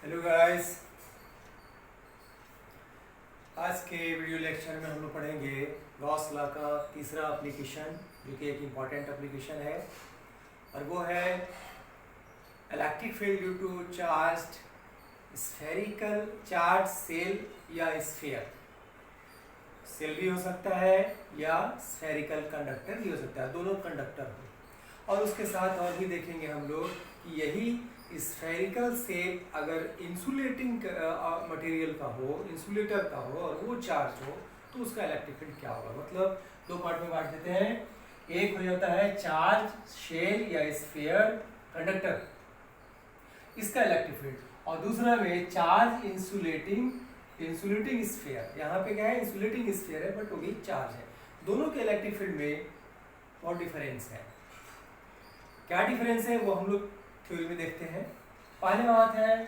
Hello guys. आज के video lecture में हम लोग पढ़ेंगे गॉस लॉ का तीसरा एप्लीकेशन, जो कि एक इम्पॉर्टेंट एप्लीकेशन है, और वो है electric field due to charged spherical charge shell या स्फीयर। सेल भी हो सकता है या स्फेरिकल कंडक्टर भी हो सकता है, दोनों कंडक्टर हो। और उसके साथ और भी देखेंगे हम लोग कि यही स्फेरिकल शेप अगर इंसुलेटिंग मटेरियल का हो, इंसुलेटर का हो और वो चार्ज हो, तो उसका इलेक्ट्रिक फील्ड क्या होगा। मतलब दो पार्ट में बांट देते हैं। एक हो जाता है चार्ज शेल या स्फीयर कंडक्टर, इसका इलेक्ट्रिक फील्ड, और दूसरा में चार्ज इंसुलेटिंग स्फीयर। यहाँ पे क्या है, इंसुलेटिंग स्फीयर है बट वो भी चार्ज है। दोनों के इलेक्ट्रिक फील्ड में बहुत डिफरेंस है। क्या डिफरेंस है वो हम लोग थ्योरी में देखते हैं। पहले बात है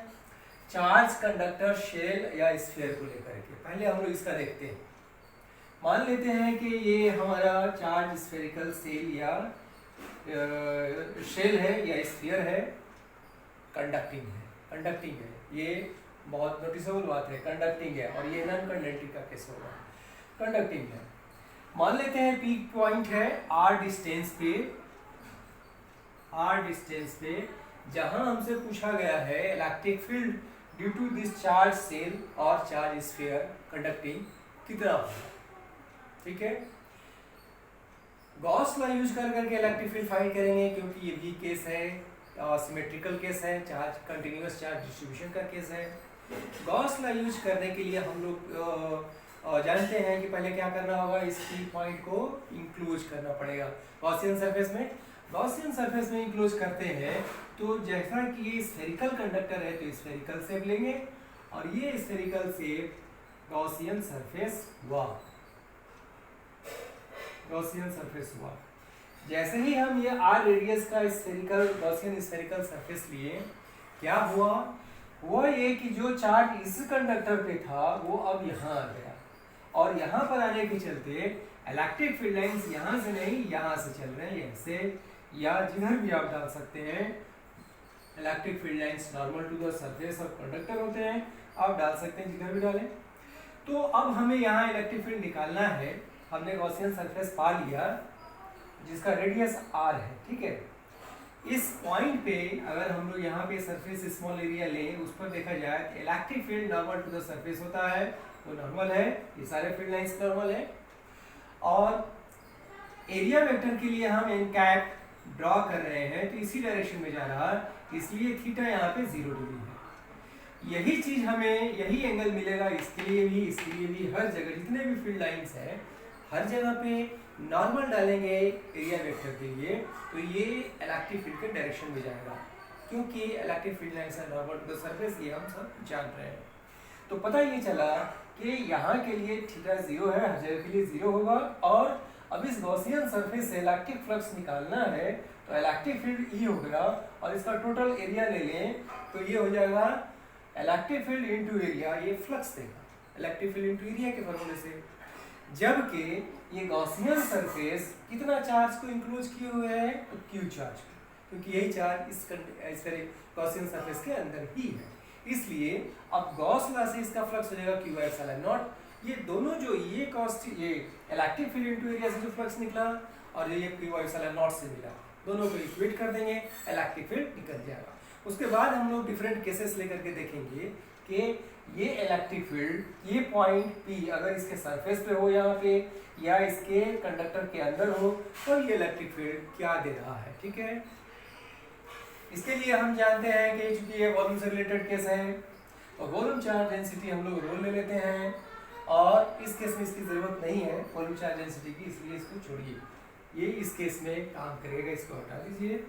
चार्ज कंडक्टर शेल या स्फीयर को लेकर के। पहले हम लोग इसका देखते हैं। मान लेते हैं कि ये हमारा चार्ज स्फेरिकल सेल या शेल है या स्फीयर है, कंडक्टिंग है। ये बहुत नोटिसेबल बात है, कंडक्टिंग है, और ये नॉन कंडक्टिंग का केस होगा, कंडक्टिंग है। मान लेते हैं पीक पॉइंट है आर डिस्टेंस पे, जहां हमसे पूछा गया है electric field due to this charge shell और चार्ज स्फीयर कंडक्टिंग कितना होगा। ठीक है, गॉस लॉ यूज कर करके इलेक्ट्रिक फील्ड फाइंड करेंगे, क्योंकि ये भी केस है, सिमेट्रिकल केस है, चार्ज कंटिन्यूअस चार्ज डिस्ट्रीब्यूशन का केस है। गॉस लॉ यूज करने के लिए हम लोग जानते हैं कि पहले क्या करना होगा, इस पी पॉइंट को इंक्लूज करना पड़ेगा गॉसियन सरफेस में। गॉसियन सरफेस में इंक्लोज करते हैं तो जैसा कि ये स्फेरिकल कंडक्टर है तो स्फेरिकल शेप लेंगे, और ये स्फेरिकल शेप गॉसियन सरफेस हुआ। जैसे ही हम ये आर रेडियस का गॉसियन स्फेरिकल सरफेस लिए, क्या हुआ, वो ये कि जो चार्ज इस कंडक्टर पे था वो अब यहाँ आ गया, और यहाँ पर आने के चलते इलेक्ट्रिक फील्ड लाइंस यहाँ से नहीं यहाँ से चल रहे हैं, ऐसे या जिधर भी आप डाल सकते हैं। Electric field lines normal to the surface of conductor होते हैं, आप डाल सकते हैं जिधर भी डालें। तो अब हमें यहाँ इलेक्ट्रिक फील्ड निकालना है। हमने गॉसियन सरफेस पा लिया जिसका रेडियस आर है। ठीक है, इस पॉइंट पे अगर हम लोग यहाँ पे सरफेस स्मॉल एरिया लें, उस पर देखा जाए तो electric field normal to the surface होता है, वो नॉर्मल है, ये सारे फील्ड लाइंस नॉर्मल है। और एरिया वेक्टर के लिए हम एन कैप ड्रॉ कर रहे हैं तो इसी डायरेक्शन में जा रहा है, इसलिए थीटा यहाँ पे 0 डिग्री है। यही चीज हमें, यही एंगल मिलेगा इसके लिए भी, हर जगह जितने भी फील्ड लाइंस है हर जगह पे नॉर्मल डालेंगे एरिया वेक्टर के लिए, तो ये इलेक्ट्रिक फील्ड के डायरेक्शन में जाएगा, क्योंकि इलेक्ट्रिक फील्ड लाइंस है नॉर्मल टू द सरफेस, ये हम सब जान रहे हैं। तो पता ये चला कि यहाँ के लिए थीटा 0 है, हर जगह के लिए 0 होगा। और अब इस गॉसियन सरफेस से इलेक्ट्रिक फ्लक्स निकालना है तो इलेक्ट्रिक फील्ड ई होगा, और इसका टोटल एरिया ले लें तो ये हो जाएगा इलेक्ट्रिक फील्ड इनटू एरिया, ये फ्लक्स देगा इलेक्ट्रिक फील्ड इनटू एरिया के फॉर्मूले से। जबकि ये गॉसियन सरफेस कितना चार्ज को इंक्लूज किए हुए है, तो क्यू चार्ज, क्योंकि यही चार्ज इस गॉसियन सरफेस के अंदर ही है, इसलिए अब गॉस लॉ से इसका फ्लक्स हो जाएगा क्यू बाय एप्सिलॉन नॉट। ये दोनों जो ये इलेक्ट्रिक फील्ड इनटू एरिया से जो फ्लक्स निकला और ये क्यू बाय एप्सिलॉन नॉट से मिला, दोनों को इक्वेट कर देंगे, इलेक्ट्रिक फील्ड निकल जाएगा। उसके बाद हम लोग डिफरेंट केसेस लेकर के देखेंगे कि ये इलेक्ट्रिक फील्ड, ये पॉइंट पी अगर इसके सरफेस पे हो यहाँ पे या इसके कंडक्टर के अंदर हो, तो ये इलेक्ट्रिक फील्ड क्या दे रहा है। ठीक है, इसके लिए हम जानते हैं कि चूंकि ये वॉल्यूम से रिलेटेड केस है, तो वॉल्यूम चार्ज डेंसिटी हम लोग रोल ले लेते हैं, और इस केस में इसकी जरूरत नहीं है वॉल्यूम चार्ज डेंसिटी की, इसलिए इसको छोड़िए, ये इस केस में काम करेगा, इसको हटा दीजिए।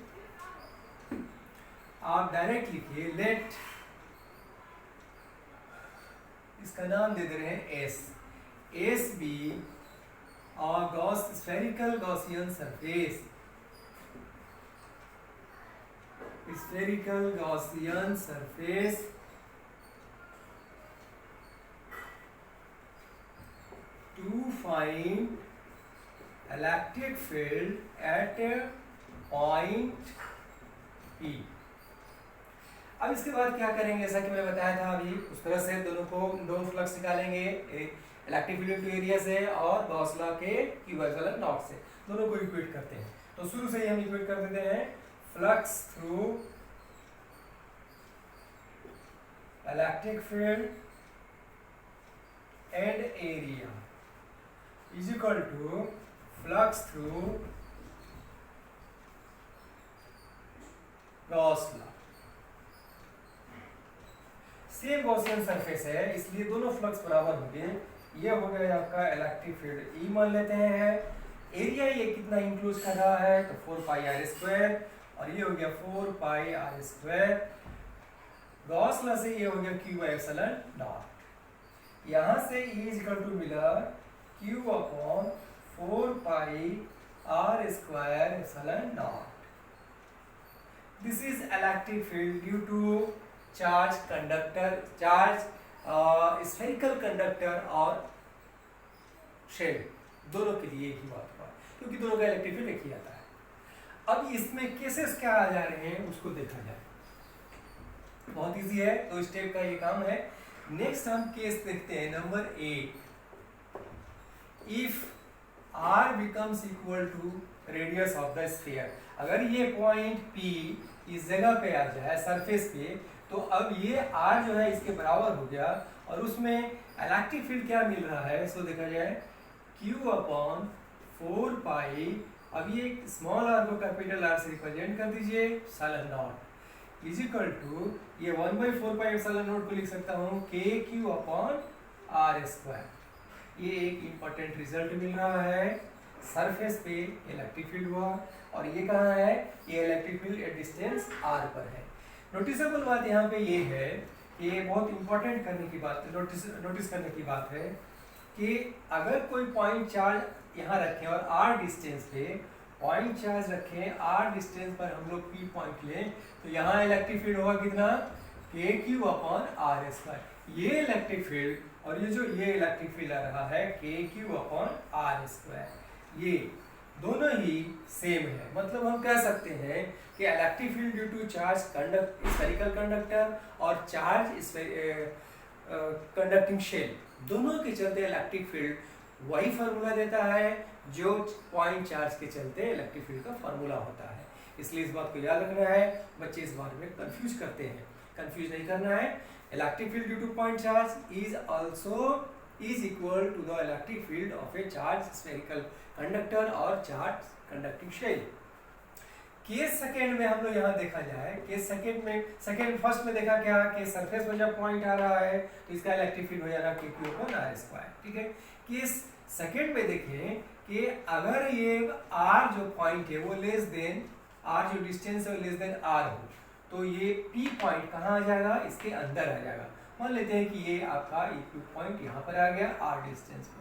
आप डायरेक्ट लिखिए लेट, इसका नाम दे दे रहे हैं एस बी और spherical Gaussian surface, spherical Gaussian surface to find electric field at a point P। अब इसके बाद क्या करेंगे, जैसा कि मैं बताया था अभी उस तरह से दोनों फ्लक्स निकालेंगे, इलेक्ट्रिक फील्ड इनटू एरिया से और गॉस लॉ के इक्विवेलेंट नॉट से, दोनों को इक्वेट करते हैं। तो शुरू से ही हम इक्वेट कर देते हैं, flux through electric field and area is equal to flux through Gauss law. Same Gaussian surface है इसलिए दोनों फ्लक्स बराबर होंगे। ये हो गया आपका इलेक्ट्रिक फील्ड E मान लेते हैं, एरिया ये कितना इंक्लूज कर रहा है तो 4 पाई आर स्क्वायर, और ये हो गया 4 pi r square. Gauss law से ये हो गया Q एप्सिलॉन नॉट। यहाँ से E इज इक्वल टू मिला Q upon 4 pi r square epsilon naught. This is electric field due to charge conductor, charge spherical conductor और शेल, दोनों के लिए ही बात हुआ क्योंकि दोनों का इलेक्ट्रिक फील्ड एक ही आता है। अब इसमें केसेस क्या आ जा रहे हैं उसको देखा जाए, बहुत इजी है, 2 स्टेप का ये काम है। नेक्स्ट हम केस देखते हैं number 8। If r becomes equal to radius of the sphere, अगर ये पॉइंट P इस जगह पे आ जाए सरफेस पे, तो अब ये r जो है इसके बराबर हो गया, और उसमें इलेक्ट्रिक फील्ड क्या मिल रहा है सो देखा जाए Q अपॉन 4 पाई, अब ये स्मॉल r को कैपिटल R से रिप्रेजेंट कर दीजिए, epsilon naught is equal to ये 1/4 पाई एप्सिलॉन नॉट को लिख सकता हूँ KQ अपॉन R स्क्वायर। ये एक इम्पोर्टेंट रिजल्ट मिल रहा है, सरफेस पे इलेक्ट्रिक फील्ड हुआ, और ये कहाँ है, ये electric field at distance r पर है। नोटिसेबल बात यहाँ पे ये है कि ये बहुत इंपॉर्टेंट करने की बात, नोटिस करने की बात है कि अगर कोई पॉइंट चार्ज यहाँ रखें और r डिस्टेंस पे पॉइंट चार्ज रखें, r डिस्टेंस पर हम लोग P पॉइंट लें, तो यहाँ इलेक्ट्रिक फील्ड होगा कितना, KQ अपॉन R स्क्वायर। ये इलेक्ट्रिक फील्ड और ये इलेक्ट्रिक फील्ड आ रहा है KQ अपॉन R स्क्वायर, ये दोनों ही सेम है। मतलब हम कह सकते हैं कि electric field due to charge spherical conductor और चार्ज कंडक्टिंग शेल, दोनों के चलते इलेक्ट्रिक फील्ड वही फार्मूला देता है जो पॉइंट चार्ज के चलते इलेक्ट्रिक फील्ड का फार्मूला होता है। इसलिए इस बात को याद रखना है, बच्चे इस बारे में कंफ्यूज करते हैं, कंफ्यूज नहीं करना है। Electric field due two point charge is also is equal to the electric field of a charged spherical conductor और charged conducting shell। Case second में हम लोग यहाँ देखा जाए, केस सेकेंड में फर्स्ट में देखा क्या कि सरफेस पर जब पॉइंट आ रहा है तो इसका इलेक्ट्रिक फील्ड हो जा रहा है KQ अपॉन R स्क्वायर, ठीक है। केस सेकेंड में देखें कि अगर ये R जो पॉइंट है वो लेस देन R जो डिस्टेंस है वो लेस देन R हो, तो ये P पॉइंट कहाँ आ जाएगा, इसके अंदर आ जाएगा। मान लेते हैं कि ये आपका Q पॉइंट यहाँ पर आ गया R डिस्टेंस पर।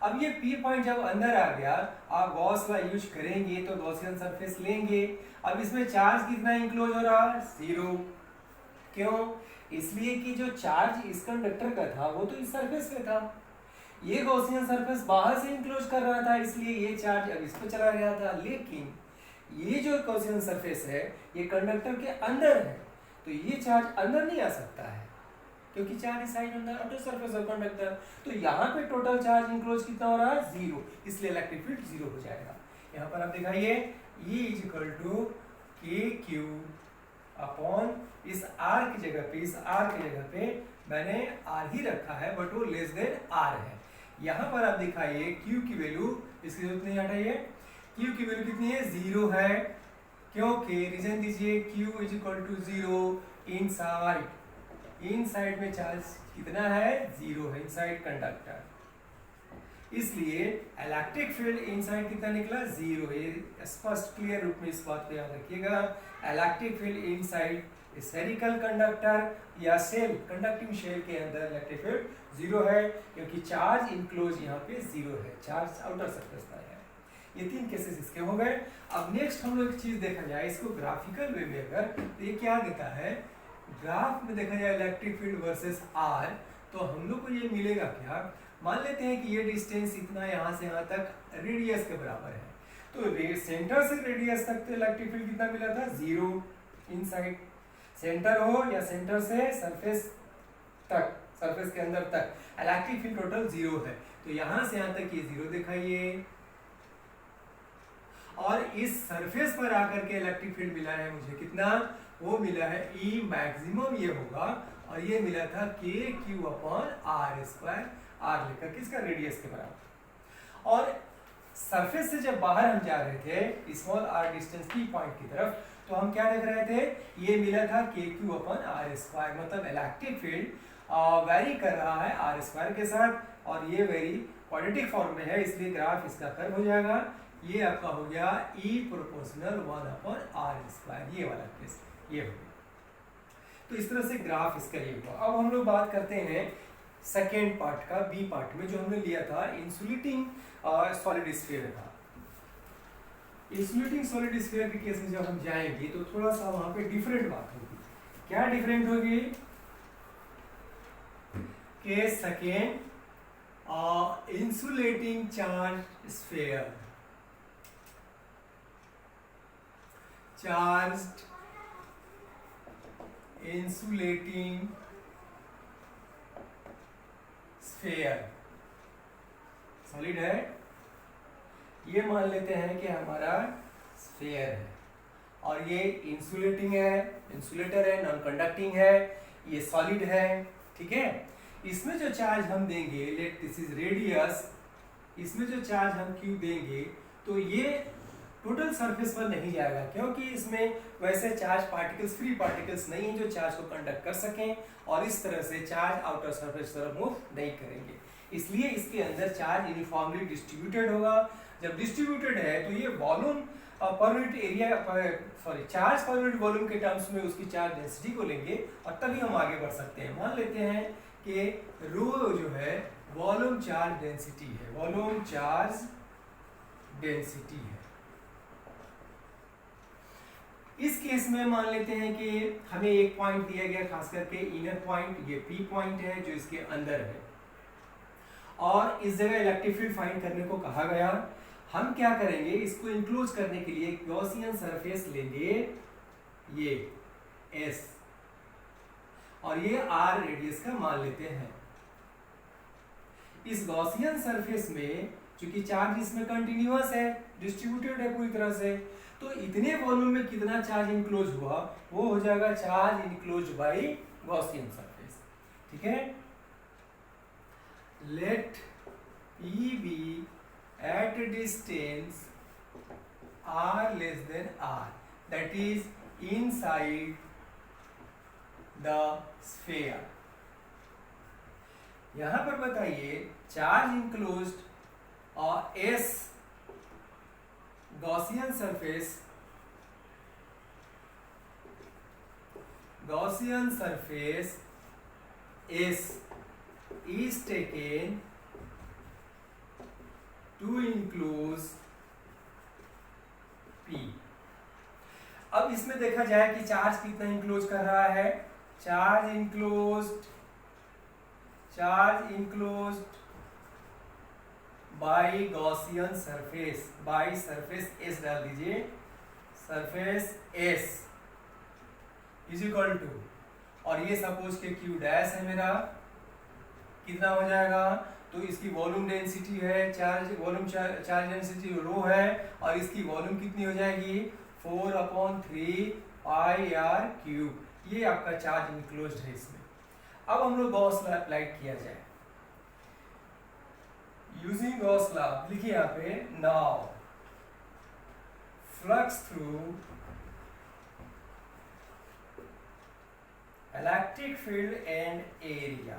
अब ये P पॉइंट जब अंदर आ गया, आप गॉस लॉ यूज करेंगे तो गॉसियन सरफेस लेंगे। अब इसमें चार्ज कितना इंक्लोज हो रहा है, 0। क्यों, इसलिए कि जो चार्ज इस कंडक्टर का था वो तो इस सरफेस पे था, ये गॉसियन सरफेस बाहर से इंक्लोज कर रहा था, इसलिए ये चार्ज अब इस पर चला गया था। लेकिन ये जो गॉसियन सरफेस है ये कंडक्टर के अंदर है, तो ये चार्ज अंदर नहीं आ सकता है क्योंकि charge is sine on the outer surface of conductor. तो यहाँ पे टोटल चार्ज इंक्लोज कितना हो रहा है, 0, इसलिए इलेक्ट्रिक फील्ड 0 हो जाएगा। यहाँ पर आप दिखाइए E is equal to KQ upon इस R की जगह पे, इस R की जगह पे मैंने R ही रखा है बट वो लेस देन R है। यहाँ पर आप दिखाइए Q की वैल्यू, इसकी जरूरत नहीं हटाइए, Q की वैल्यू कितनी है, 0 है, क्योंकि रीजन दीजिए Q is equal to 0 inside में चार्ज कितना है, 0 है इनसाइड कंडक्टर, इसलिए इलेक्ट्रिक फील्ड इनसाइड कितना निकला, 0 है। स्पष्ट क्लियर रूप में इस बात को याद रखिएगा, electric field inside spherical conductor या सेल कंडक्टिंग शेल के अंदर इलेक्ट्रिक फील्ड 0 है क्योंकि चार्ज इनक्लोज यहाँ पे 0 है, चार्ज आउटर सरफेस पर है। ये 3 केसेस इसके हो गए। अब नेक्स्ट हम लोग एक चीज देखा जाए, इसको ग्राफिकल वे में अगर तो ये क्या देता है, ग्राफ में देखा जाए इलेक्ट्रिक फील्ड वर्सेस R, तो हम लोग को ये मिलेगा क्या, मान लेते हैं कि ये डिस्टेंस इतना यहाँ से यहाँ तक रेडियस के बराबर है, तो सेंटर से रेडियस तक तो इलेक्ट्रिक फील्ड कितना मिला था, 0 इनसाइड। सेंटर हो या सेंटर से सरफेस तक, सरफेस के अंदर तक इलेक्ट्रिक फील्ड टोटल 0 है। तो यहां से यहां तक ये 0 दिखाइए, और इस सरफेस पर आकर के इलेक्ट्रिक फील्ड मिला है मुझे कितना, वो मिला है ई मैक्सिमम ये होगा, और ये मिला था K q upon r square, r लेकर के इसका रेडियस के बराबर। और सरफेस से जब बाहर हम जा रहे थे small r distance P point की तरफ, तो हम क्या देख रहे थे, ये मिला था K q upon r square, मतलब इलेक्ट्रिक फील्ड वेरी कर रहा है आर स्क्वायर के साथ, और ये वेरी क्वाड्रेटिक फॉर्म में है, इसलिए ग्राफ इसका कर्व हो जाएगा, ये आपका हो गया E proportional 1 upon r square, ये वाला केस ये हो गया। तो इस तरह से ग्राफ इसका ये हुआ। अब हम लोग बात करते हैं सेकेंड पार्ट का, बी पार्ट में, जो हमने लिया था इंसुलेटिंग सॉलिड स्फीयर का। इंसुलेटिंग सॉलिड स्फीयर के केस में जब हम जाएंगे तो थोड़ा सा वहां पे डिफरेंट बात होगी। क्या डिफरेंट होगी, case second insulating charge sphere, charged insulating sphere solid है, ये मान लेते हैं कि हमारा स्फीयर है, और ये इंसुलेटिंग है, इंसुलेटर है, नॉन कंडक्टिंग है, ये सॉलिड है, ठीक है। इसमें जो चार्ज हम देंगे, लेट दिस इज रेडियस, इसमें जो चार्ज हम क्यू देंगे, तो ये टोटल सरफेस पर नहीं जाएगा, क्योंकि इसमें वैसे चार्ज पार्टिकल्स, फ्री पार्टिकल्स नहीं है जो चार्ज को कंडक्ट कर सकें, और इस तरह से चार्ज आउटर सरफेस तरफ मूव नहीं करेंगे, इसलिए इसके अंदर चार्ज यूनिफॉर्मली डिस्ट्रीब्यूटेड होगा। जब डिस्ट्रीब्यूटेड है तो ये volume per unit area, sorry charge per unit volume के टर्म्स में उसकी चार्ज डेंसिटी को लेंगे, और तभी हम आगे बढ़ सकते हैं। मान लेते हैं कि रो जो है वॉल्यूम चार्ज डेंसिटी है, वॉल्यूम चार्ज डेंसिटी है। इस केस में मान लेते हैं कि हमें एक पॉइंट दिया गया, खास करके इनर पॉइंट, ये पी पॉइंट है जो इसके अंदर है, और इस जगह इलेक्ट्रिक फील्ड फाइंड करने को कहा गया। हम क्या करेंगे, इसको इंक्लोज करने के लिए गॉसियन सरफेस लेंगे, ये एस, और ये आर रेडियस का मान लेते हैं। इस गॉसियन सरफेस में चूंकि चार्ज इसमें कंटिन्यूअस है, डिस्ट्रीब्यूटेड है पूरी तरह से, तो इतने वॉल्यूम में कितना चार्ज इंक्लोज हुआ, वो हो जाएगा charge enclose by Gaussian surface, ठीक है। Let E be at distance r less than r, that is inside the sphere। यहां पर बताइए चार्ज इंक्लोज्ड और S Gaussian surface, Gaussian surface S is taken to enclose P। अब इसमें देखा जाए कि चार्ज कितना इंक्लोज कर रहा है, charge enclosed by Gaussian surface, by surface S डाल दीजिए, surface S is equal to, और ये सपोज के Q डैश है मेरा, कितना हो जाएगा, तो इसकी वॉल्यूम डेंसिटी है, charge volume charge density rho है, और इसकी वॉल्यूम कितनी हो जाएगी 4/3 पाई आर क्यूब, ये आपका चार्ज इंक्लोज्ड है इसमें। अब हम लोग गॉस लॉ अप्लाई किया जाए, यूजिंग गॉस लॉ लिखिए यहाँ पे, now flux through electric field and area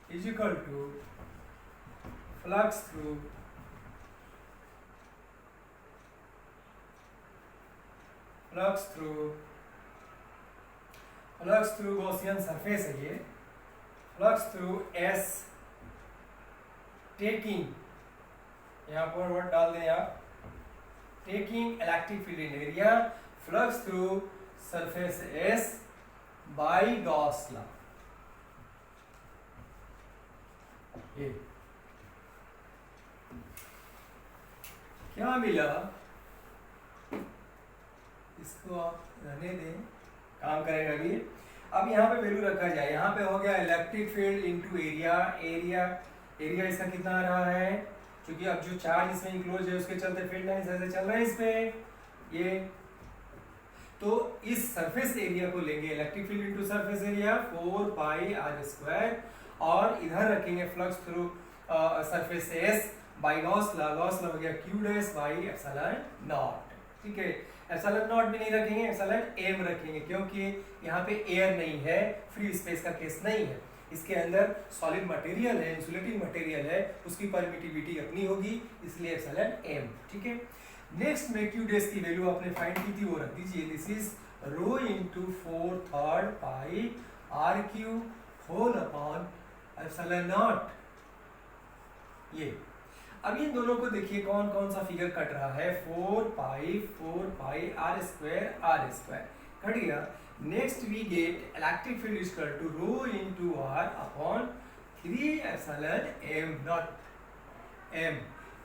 is equal to flux through Gaussian surface है ये, flux through S taking, यहाँ पर वर्ड डाल दें आप, taking electric field in area, flux through surface S by Gauss law। क्या मिला, इसको इसको आप रहने दें, काम करेगा अभी। अब यहाँ पे वैल्यू रखा जाए, यहाँ पे हो गया electric field into area. Area इसका कितना आ रहा है, क्योंकि अब जो चार्ज इसमें इंक्लोज है उसके चलते फील्ड लाइंस ऐसे चल रहे हैं इस पे ये, तो इस सरफेस एरिया को लेंगे electric field into surface area 4 pi r square, और इधर रखेंगे flux through surface S by Gauss law हो गया q dash by epsilon naught. ठीक है, एप्सिलॉन नॉट भी नहीं रखेंगे, एप्सिलॉन एम रखेंगे, क्योंकि यहाँ पे एयर नहीं है, फ्री स्पेस का केस नहीं है, इसके अंदर सॉलिड मटेरियल है, इंसुलेटिंग मटेरियल है, उसकी परमिटिविटी अपनी होगी, इसलिए एप्सिलॉन एम। ठीक है, नेक्स्ट में q डैश की वैल्यू आपने फाइंड की थी वो रख दीजिए, this is rho into 4/3 pi r q whole upon epsilon naught. ये अब इन दोनों को देखिए कौन कौन सा फिगर कट रहा है, 4 पाई आर स्क्वायर कट गया। Next we get electric field is equal to rho into r upon 3 epsilon m naught m.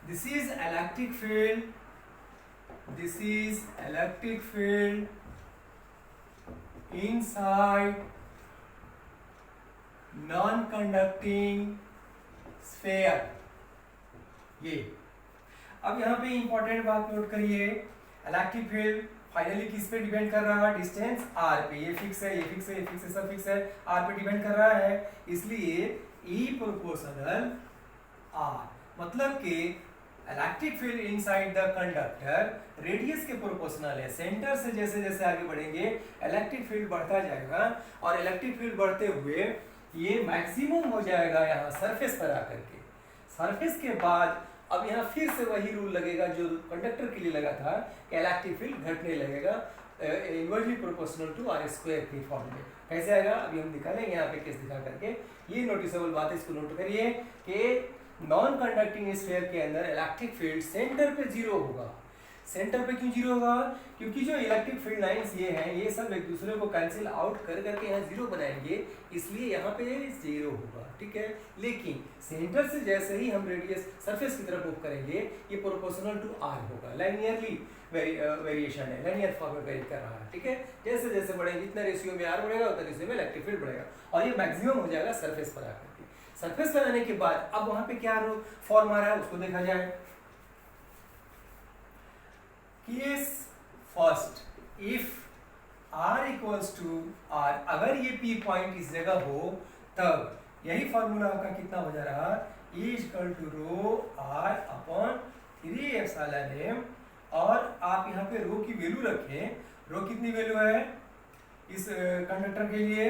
This is electric field inside non-conducting sphere। ये अब यहाँ पे इंपॉर्टेंट बात नोट करिए, electric field finally किस पे depend कर रहा है, डिस्टेंस आर पे। ये फिक्स है, ये फिक्स है, ये फिक्स है, सब फिक्स है, आर पे डिपेंड कर रहा है, इसलिए ई प्रोपोर्शनल आर, मतलब कि electric field inside the conductor radius के प्रोपोर्शनल है। सेंटर से जैसे जैसे आगे बढ़ेंगे इलेक्ट्रिक फील्ड बढ़ता जाएगा, और इलेक्ट्रिक फील्ड बढ़ते हुए ये मैक्सिमम हो जाएगा यहाँ सरफेस पर आकर के। सरफेस के बाद अब यहाँ फिर से वही रूल लगेगा जो कंडक्टर के लिए लगा था कि इलेक्ट्रिक फील्ड घटने लगेगा inversely proportional to r square के फॉर्म में। कैसे आएगा अभी हम दिखाएंगे यहाँ पे केस दिखा करके। ये नोटिसेबल बात है, इसको नोट करिए कि नॉन कंडक्टिंग स्फीयर के अंदर इलेक्ट्रिक फील्ड सेंटर पे जीरो होगा। सेंटर पे क्यों जीरो होगा, क्योंकि जो इलेक्ट्रिक फील्ड लाइंस ये हैं ये सब एक दूसरे को कैंसिल आउट कर करके यहाँ जीरो बनाएंगे, इसलिए यहाँ पे जीरो होगा। ठीक है, लेकिन सेंटर से जैसे ही हम रेडियस सरफेस की तरफ मूव करेंगे ये प्रोपोर्शनल टू आर होगा, लाइनियरली वेरिएशन है, लाइनियर फॉर्म में वेरी कर रहा है। ठीक है, जैसे जैसे बढ़ेंगे जितना रेशियो में आर बढ़ेगा उतना रेशियो में इलेक्ट्रिक फील्ड बढ़ेगा, और ये मैक्सिमम हो जाएगा सरफेस पर आकर के। सरफेस पर आने के बाद अब वहां पे क्या फॉर्म आ रहा है उसको देखा जाए। Case first, if r equals to r, अगर ये p पॉइंट इस जगह हो तब यही फॉर्मूला आपका कितना हो जा रहा, E equal to rho r upon 3 epsilon m, और आप यहाँ पे रो की वैल्यू रखें। रो कितनी वैल्यू है इस कंडक्टर के लिए,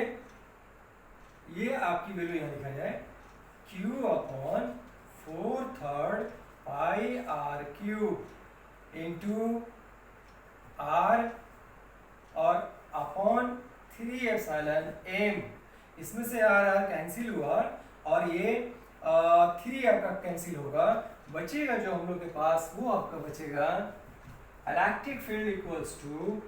ये आपकी वैल्यू यहाँ लिखा जाए q upon 4/3 pi r cube into r और अपॉन 3 एप्सिलॉन m। इसमें से आर कैंसिल हुआ और ये 3 आपका कैंसिल होगा, बचेगा जो हम लोग के पास वो आपका बचेगा electric field equals to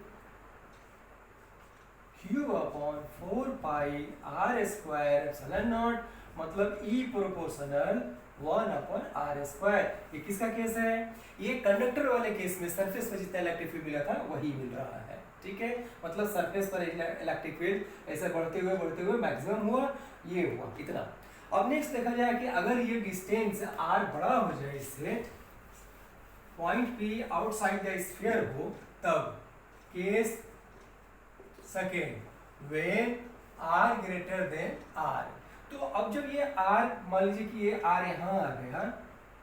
q upon 4 pi r square epsilon naught, मतलब E proportional 1 upon r square. ये किसका केस है, ये कंडक्टर वाले केस में सरफेस पर जितना इलेक्ट्रिक फील्ड मिला था वही मिल रहा है। ठीक है, मतलब सरफेस पर इलेक्ट्रिक फील्ड ऐसे बढ़ते हुए मैक्सिमम हुआ, ये हुआ इतना। अब नेक्स्ट देखा जाए कि अगर ये डिस्टेंस r बड़ा हो जाए इससे, point P outside the sphere हो, तब case second, when r greater than r। तो अब जब ये r, मान लीजिए कि ये r यहाँ आ गया,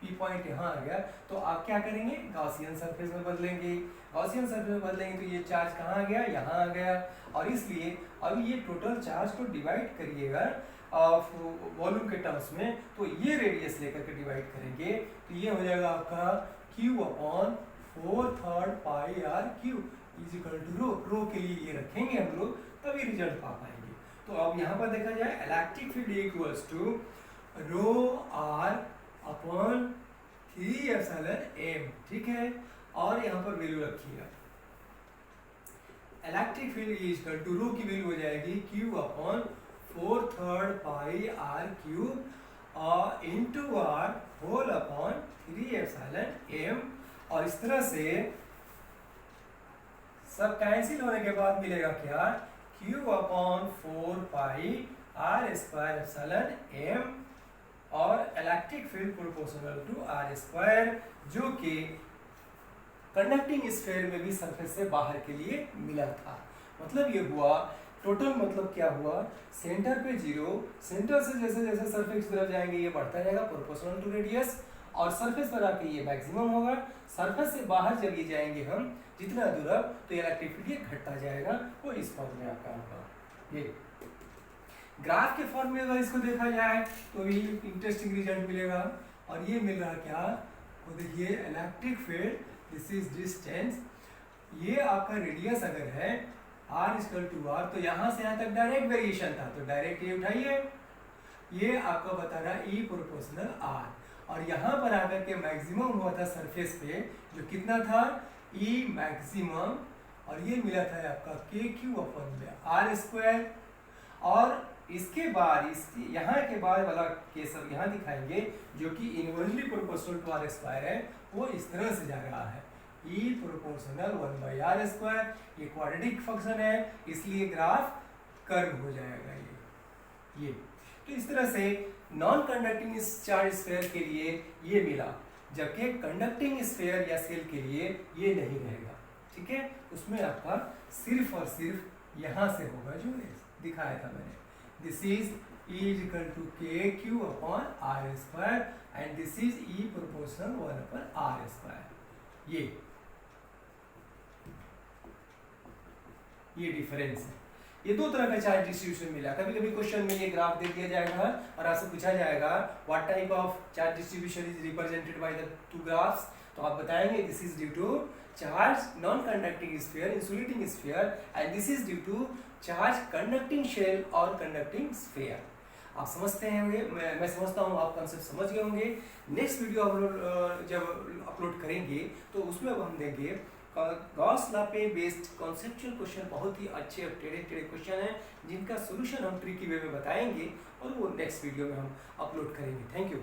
P पॉइंट यहाँ आ गया, तो आप क्या करेंगे, गॉसियन सरफेस में बदलेंगे। गॉसियन सरफेस में बदलेंगे तो ये चार्ज कहाँ आ गया, यहाँ आ गया, और इसलिए अब ये टोटल चार्ज को डिवाइड करिएगा वॉल्यूम के टर्म्स में, तो ये रेडियस लेकर के डिवाइड करेंगे तो ये हो जाएगा आपका q upon 4/3 pi r cube is equal to rho. Rho के लिए ये रखेंगे हम लोग, तभी रिजल्ट पा पाएंगे। तो अब यहाँ पर देखा जाए electric field equals to rho r upon 3 epsilon m। ठीक है, और यहाँ पर वैल्यू रखिएगा, electric field is equal to rho की वैल्यू हो जाएगी q upon 4/3 pi r cube into r whole upon 3 epsilon m। और इस तरह से सब कैंसिल होने के बाद मिलेगा क्या, Q upon 4 pi R square epsilon M, और electric field proportional to R square, जो कि कंडक्टिंग स्फीयर में भी सरफेस से बाहर के लिए मिला था। मतलब ये हुआ टोटल, मतलब क्या हुआ, सेंटर पे 0, सेंटर से जैसे जैसे सरफेस की तरफ जाएंगे ये बढ़ता जाएगा प्रोपोर्शनल टू रेडियस, और सरफेस पर आके ये मैक्सिमम होगा। सरफेस से बाहर जब ये जाएंगे हम जितना दूर अब, तो इलेक्ट्रिक फील्ड ये घटता जाएगा, वो इस फॉर्म में आपका होगा। ये ग्राफ के फॉर्म में अगर इसको देखा जाए तो भी इंटरेस्टिंग रिजल्ट मिलेगा। और ये मिल रहा क्या, तो देखिए electric field, this is distance, ये आपका रेडियस अगर है r इक्वल टू r, तो यहाँ से यहाँ तक डायरेक्ट वेरिएशन था, तो डायरेक्ट ये उठाइए, ये आपका बता रहा है E प्रोपोर्शनल r, और यहाँ पर आकर के मैक्सिमम हुआ था सरफेस पे, जो कितना था E मैक्सिमम, और ये मिला था आपका KQ अपॉन R स्क्वायर। और इसके बाद यहाँ के बाद वाला केस अब यहाँ दिखाएंगे, जो कि inversely proportional to R square है, वो इस तरह से जा रहा है, E प्रोपोर्शनल 1/r स्क्वायर। ये क्वाड्रेटिक फंक्शन है, इसलिए ग्राफ कर्व हो जाएगा ये। तो इस तरह से नॉन कंडक्टिंग चार्ज स्फीयर के लिए ये मिला, जबकि कंडक्टिंग स्फीयर या सेल के लिए ये नहीं रहेगा। ठीक है, उसमें आपका सिर्फ और सिर्फ यहाँ से होगा जो दिखाया था मैंने, this is E equal to KQ upon R square, and this is E proportional 1/r square. ये डिफरेंस है। ये दो तरह का चार्ज डिस्ट्रीब्यूशन मिला। कभी कभी क्वेश्चन में ये ग्राफ दे दिया जाएगा और आपसे पूछा जाएगा what type of charge distribution is represented by the two graphs, तो आप बताएंगे this is due to charge non conducting sphere, insulating sphere, and this is due to charge conducting shell और कंडक्टिंग स्फीयर। आप समझते होंगे, मैं समझता हूँ आप कंसेप्ट समझ गए होंगे। नेक्स्ट वीडियो जब अपलोड करेंगे तो उसमें अब हम देंगे गॉस लॉ पे बेस्ड कॉन्सेप्चुअल क्वेश्चन, बहुत ही अच्छे और टेढ़े टेढ़े क्वेश्चन हैं जिनका सोल्यूशन हम ट्रिकी वे में बताएंगे, और वो नेक्स्ट वीडियो में हम अपलोड करेंगे। Thank you.